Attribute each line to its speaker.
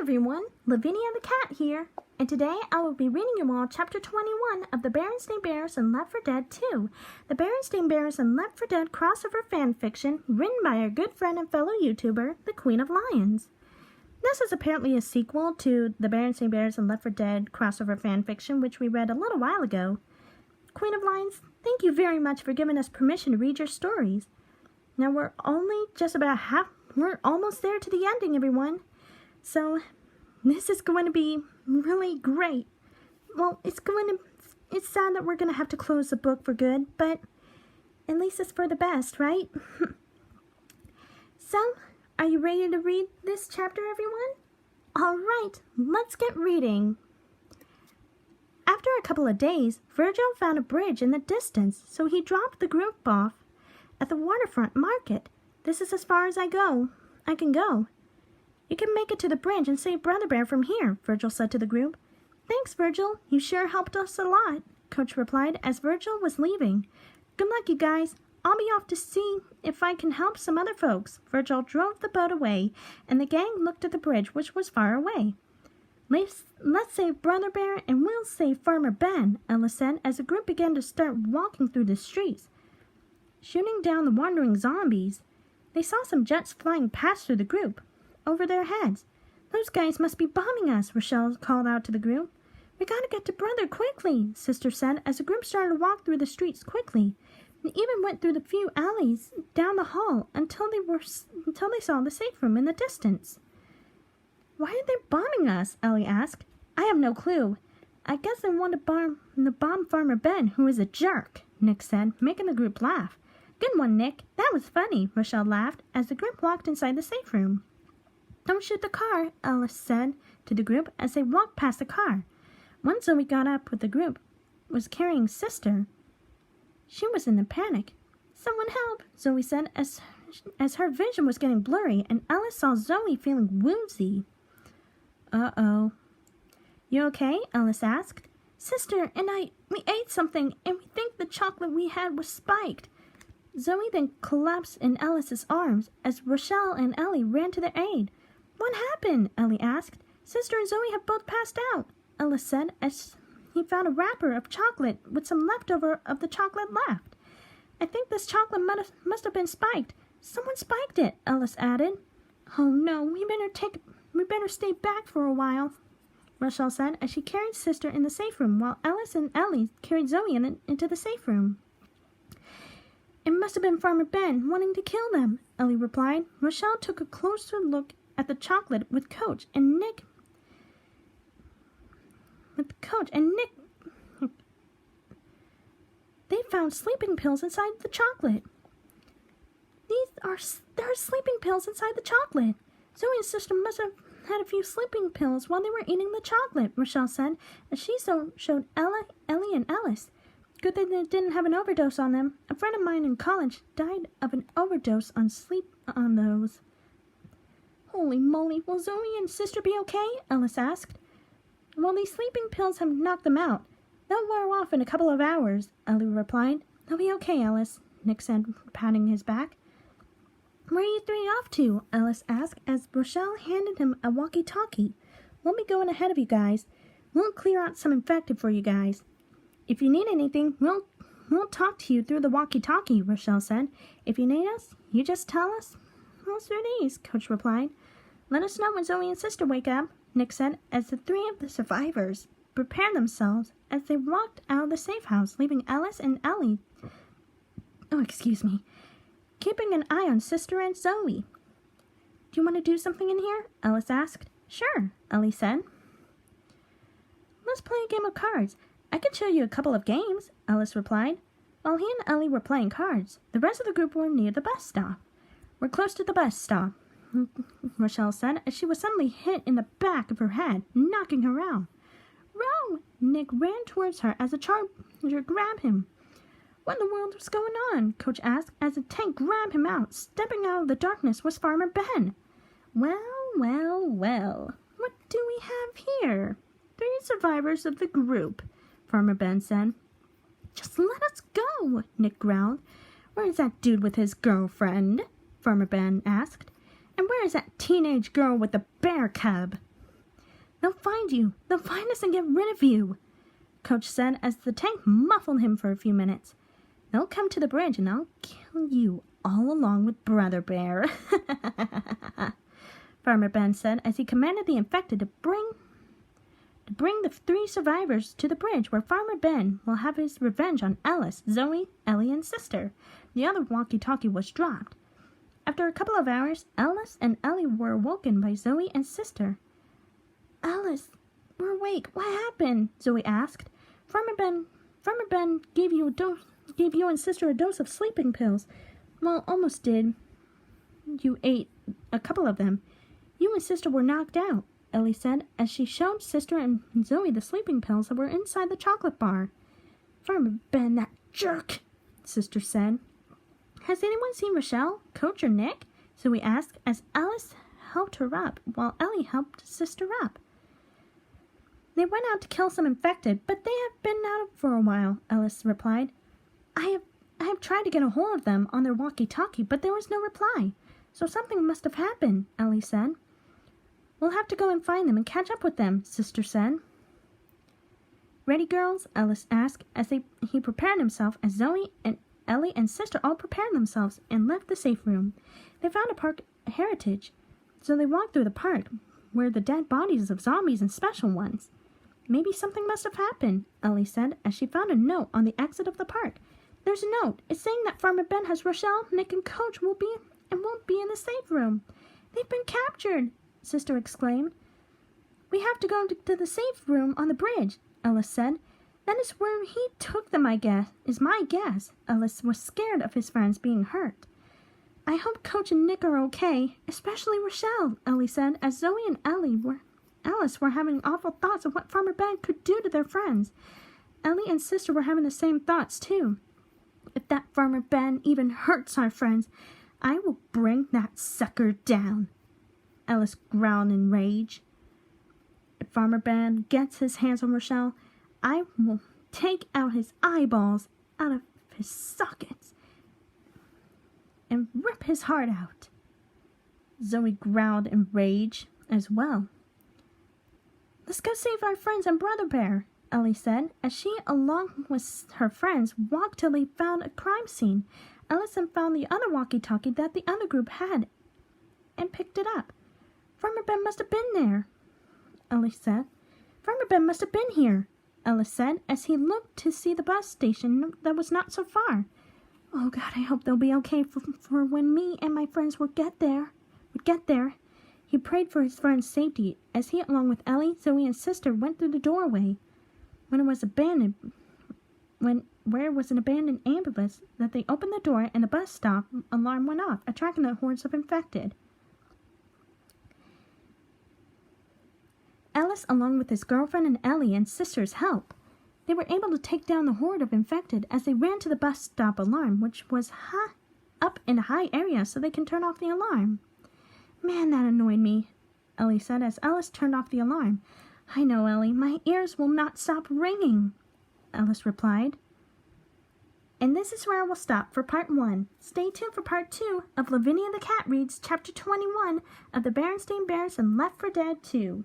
Speaker 1: everyone, Lavinia the Cat here, and today I will be reading you all Chapter 21 of the Berenstain Bears and Left 4 Dead 2, the Berenstain Bears and Left 4 Dead crossover fanfiction written by our good friend and fellow YouTuber, the Queen of Lions. This is apparently a sequel to the Berenstain Bears and Left 4 Dead crossover fanfiction which we read a little while ago. Queen of Lions, thank you very much for giving us permission to read your stories. Now we're almost there to the ending, everyone. So, this is going to be really great. Well, it's sad that we're going to have to close the book for good, but at least it's for the best, right? So, are you ready to read this chapter, everyone? Alright, let's get reading. After a couple of days, Virgil found a bridge in the distance, so he dropped the group off at the waterfront market. This is as far as I can go. You can make it to the bridge and save Brother Bear from here, Virgil said to the group. Thanks, Virgil. You sure helped us a lot, Coach replied as Virgil was leaving. Good luck, you guys. I'll be off to see if I can help some other folks. Virgil drove the boat away, and the gang looked at the bridge, which was far away. Let's save Brother Bear, and we'll save Farmer Ben, Ella said as the group began to start walking through the streets, shooting down the wandering zombies. They saw some jets flying past through the group, over their heads. Those guys must be bombing us, Rochelle called out to the group. We gotta get to Brother quickly, Sister said as the group started to walk through the streets quickly. They even went through the few alleys down the hall until they saw the safe room in the distance. Why are they bombing us? Ellie asked. I have no clue. I guess they want to bomb Farmer Ben, who is a jerk, Nick said, making the group laugh. Good one, Nick. That was funny, Rochelle laughed as the group walked inside the safe room. Don't shoot the car, Alice said to the group as they walked past the car. Once Zoe got up with the group, was carrying Sister. She was in a panic. Someone help, Zoe said as her vision was getting blurry and Alice saw Zoe feeling woozy. Uh-oh. You okay? Alice asked. Sister and we ate something and we think the chocolate we had was spiked. Zoe then collapsed in Alice's arms as Rochelle and Ellie ran to their aid. What happened? Ellie asked. Sister and Zoe have both passed out, Ellis said as he found a wrapper of chocolate with some leftover of the chocolate left. I think this chocolate must have been spiked. Someone spiked it, Ellis added. Oh no, we better stay back for a while, Rochelle said as she carried Sister in the safe room while Alice and Ellie carried Zoe into the safe room. It must have been Farmer Ben wanting to kill them, Ellie replied. Rochelle took a closer look at the chocolate with Coach and Nick. They found sleeping pills inside the chocolate. There are sleeping pills inside the chocolate. Zoe and Sister must have had a few sleeping pills while they were eating the chocolate, Rochelle said, as she showed Ellie and Alice. Good that they didn't have an overdose on them. A friend of mine in college died of an overdose on those. Holy moly, will Zoe and Sister be okay? Alice asked. Well, these sleeping pills have knocked them out. They'll wear off in a couple of hours, Ellie replied. They'll be okay, Alice, Nick said, patting his back. Where are you three off to? Alice asked as Rochelle handed him a walkie-talkie. We'll be going ahead of you guys. We'll clear out some infected for you guys. If you need anything, we'll talk to you through the walkie-talkie, Rochelle said. If you need us, you just tell us. Well, through these, Coach replied. Let us know when Zoe and Sister wake up, Nick said, as the three of the survivors prepared themselves as they walked out of the safe house, leaving Alice and Ellie. Keeping an eye on Sister and Zoe. Do you want to do something in here? Alice asked. Sure, Ellie said. Let's play a game of cards. I can show you a couple of games, Alice replied. While he and Ellie were playing cards, the rest of the group were near the bus stop. We're close to the bus stop, Rochelle said, as she was suddenly hit in the back of her head, knocking her out. Row! Nick ran towards her as a charger grabbed him. What in the world was going on? Coach asked as a tank grabbed him out. Stepping out of the darkness was Farmer Ben. Well. What do we have here? 3 survivors of the group, Farmer Ben said. Just let us go, Nick growled. Where is that dude with his girlfriend? Farmer Ben asked. And where is that teenage girl with the bear cub? They'll find you. They'll find us and get rid of you, Coach said as the tank muffled him for a few minutes. They'll come to the bridge and I'll kill you all along with Brother Bear, Farmer Ben said as he commanded the infected to bring the 3 survivors to the bridge where Farmer Ben will have his revenge on Alice, Zoe, Ellie, and Sister. The other walkie-talkie was dropped. After a couple of hours, Alice and Ellie were awoken by Zoe and Sister. Alice, we're awake. What happened? Zoe asked. Farmer Ben gave you and Sister a dose of sleeping pills. Well, almost did. You ate a couple of them. You and Sister were knocked out, Ellie said, as she showed Sister and Zoe the sleeping pills that were inside the chocolate bar. Farmer Ben, that jerk, Sister said. Has anyone seen Rochelle, Coach, or Nick? Zoe asked as Alice helped her up while Ellie helped Sister up. They went out to kill some infected, but they have been out for a while, Alice replied. I have tried to get a hold of them on their walkie-talkie, but there was no reply. So something must have happened, Ellie said. We'll have to go and find them and catch up with them, Sister said. Ready, girls? Alice asked as he prepared himself as Zoe and Ellie and Sister all prepared themselves and left the safe room. They found a park heritage, so they walked through the park, where the dead bodies of zombies and special ones. Maybe something must have happened, Ellie said as she found a note on the exit of the park. There's a note. It's saying that Farmer Ben has Rochelle, Nick, and Coach won't be in the safe room. They've been captured, Sister exclaimed. We have to go to the safe room on the bridge, Alice said. That is where he took them, is my guess. Alice was scared of his friends being hurt. I hope Coach and Nick are okay, especially Rochelle, Ellie said, as Zoe and Alice were having awful thoughts of what Farmer Ben could do to their friends. Ellie and Sister were having the same thoughts, too. If that Farmer Ben even hurts our friends, I will bring that sucker down, Alice growled in rage. If Farmer Ben gets his hands on Rochelle, I will take out his eyeballs out of his sockets and rip his heart out. Zoe growled in rage as well. Let's go save our friends and Brother Bear, Ellie said, as she, along with her friends, walked till they found a crime scene. Ellison found the other walkie-talkie that the other group had and picked it up. Farmer Ben must have been there, Ellie said. Farmer Ben must have been here, Ellis said, as he looked to see the bus station that was not so far. Oh, God, I hope they'll be okay for when me and my friends would get there. He prayed for his friend's safety as he, along with Ellie, Zoe, and Sister, went through the doorway. Where it was an abandoned ambulance, that they opened the door and the bus stop alarm went off, attracting the hordes of infected. Ellis, along with his girlfriend and Ellie and Sister's help, they were able to take down the horde of infected as they ran to the bus stop alarm, which was up in a high area so they can turn off the alarm. Man, that annoyed me, Ellie said as Ellis turned off the alarm. I know, Ellie, my ears will not stop ringing, Ellis replied. And this is where I will stop for part 1. Stay tuned for part 2 of Lavinia the Cat Reads Chapter 21 of the Berenstain Bears and Left 4 Dead 2.